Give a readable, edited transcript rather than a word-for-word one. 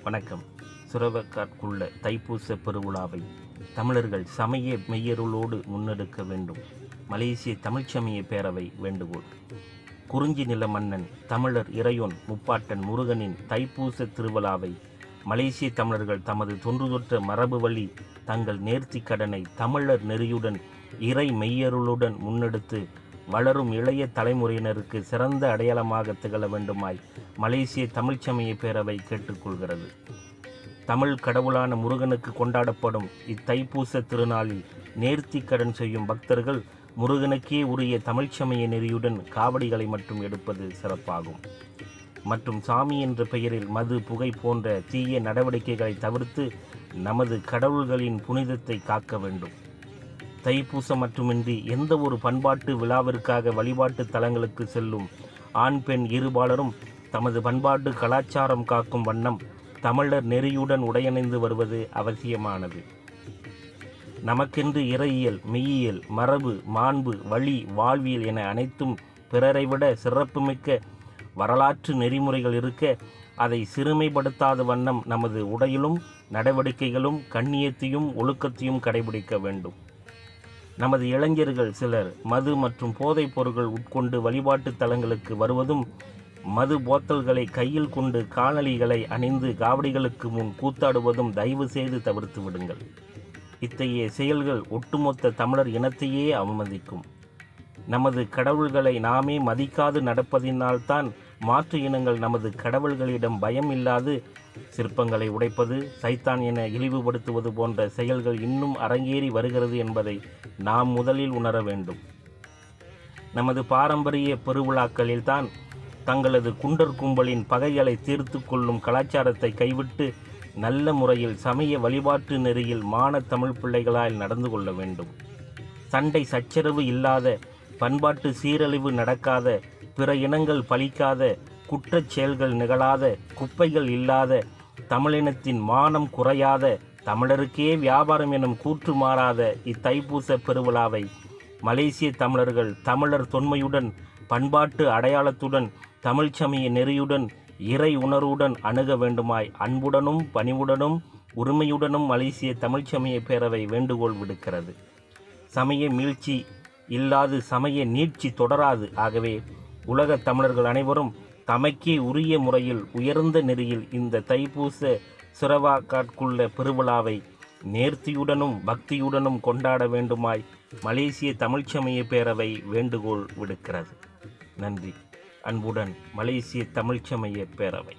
வணக்கம். சுரவக்காட்குள்ள தைப்பூச பெருவிழாவை தமிழர்கள் சமய மெய்யருளோடு முன்னெடுக்க வேண்டும். மலேசிய தமிழ்ச்சமய பேரவை வேண்டுகோள். குறிஞ்சி நில மன்னன் தமிழர் இறையோன் முப்பாட்டன் முருகனின் தைப்பூச திருவிழாவை மலேசிய தமிழர்கள் தமது தொன்றுதொற்ற மரபு வழி தங்கள் நேர்த்தி கடனை தமிழர் நெறியுடன் இறை மெய்யருளுடன் முன்னெடுத்து வளரும் இளைய தலைமுறையினருக்கு சிறந்த அடையாளமாக திகழ வேண்டுமாய் மலேசிய தமிழ்ச்சமய பேரவை கேட்டுக்கொள்கிறது. தமிழ் கடவுளான முருகனுக்கு கொண்டாடப்படும் இத்தைப்பூச திருநாளில் நேர்த்தி கடன் செய்யும் பக்தர்கள் முருகனுக்கே உரிய தமிழ்ச்சமய நெறியுடன் காவடிகளை மட்டும் எடுப்பது சிறப்பாகும். மற்றும் சாமி என்ற பெயரில் மது புகை போன்ற தீய நடவடிக்கைகளை தவிர்த்து நமது கடவுள்களின் புனிதத்தை காக்க வேண்டும். தைப்பூசம் மட்டுமின்றி எந்த ஒரு பண்பாட்டு விழாவிற்காக வழிபாட்டு தலங்களுக்கு செல்லும் ஆண் பெண் இருபாலரும் தமது பண்பாட்டு கலாச்சாரம் காக்கும் வண்ணம் தமிழர் நெறியுடன் உடையணிந்து வருவது அவசியமானது. நமக்கென்று இறையியல், மெய்யியல், மரபு, மாண்பு, வழி, வாழ்வியல் என அனைத்தும் பிறரை விட சிறப்புமிக்க வரலாற்று நெறிமுறைகள் இருக்க அதை சிறுமைப்படுத்தாத வண்ணம் நமது உடையிலும் நடவடிக்கைகளும் கண்ணியத்தையும் ஒழுக்கத்தையும் கடைபிடிக்க வேண்டும். நமது இளைஞர்கள் சிலர் மது மற்றும் போதைப் பொருட்கள் உட்கொண்டு வழிபாட்டு தலங்களுக்கு வருவதும் மது போத்தல்களை கையில் கொண்டு காணொலிகளை அணிந்து காவடிகளுக்கு முன் கூத்தாடுவதும் தயவு செய்து தவிர்த்து விடுங்கள். இத்தகைய செயல்கள் ஒட்டுமொத்த தமிழர் இனத்தையே அவமதிக்கும். நமது கடவுள்களை நாமே மதிக்காது நடப்பதினால்தான் மாற்று இனங்கள் நமது கடவுள்களிடம் பயம் இல்லாது சிற்பங்களை உடைப்பது, சைத்தான் என இழிவுபடுத்துவது போன்ற செயல்கள் இன்னும் அரங்கேறி வருகிறது என்பதை நாம் முதலில் உணர வேண்டும். நமது பாரம்பரிய பெருவிழாக்களில்தான் தங்களது குண்டர் கும்பலின் பகைகளை தீர்த்து கொள்ளும் கலாச்சாரத்தை கைவிட்டு நல்ல முறையில் சமய வழிபாட்டு நெறியில் மான தமிழ் பிள்ளைகளால் நடந்து கொள்ள வேண்டும். சண்டை சச்சரவு இல்லாத, பண்பாட்டு சீரழிவு நடக்காத, பிற இனங்கள் பலிக்காத, குற்றச் செயல்கள் நிகழாத, குப்பைகள் இல்லாத, தமிழினத்தின் மானம் குறையாத, தமிழருக்கே வியாபாரம் எனும் கூற்று மாறாத இத்தைப்பூச பெருவிழாவை மலேசிய தமிழர்கள் தமிழர் தொன்மையுடன், பண்பாட்டு அடையாளத்துடன், தமிழ்ச்சமய நெறியுடன், இறை உணர்வுடன் அணுக வேண்டுமாய் அன்புடனும் பணிவுடனும் உரிமையுடனும் மலேசிய தமிழ்ச்சமய பேரவை வேண்டுகோள் விடுக்கிறது. சமய மீழ்ச்சி இல்லாது சமய நீட்சி தொடராது. ஆகவே உலக தமிழர்கள் அனைவரும் தமக்கே உரிய முறையில் உயர்ந்த நெறியில் இந்த தைப்பூச சுரவாக்காட்குள்ள பெருவிழாவை நேர்த்தியுடனும் பக்தியுடனும் கொண்டாட வேண்டுமாய் மலேசிய தமிழ்ச்சமய பேரவை வேண்டுகோள் விடுக்கிறது. நன்றி. அன்புடன் மலேசிய தமிழ்ச்சமய பேரவை.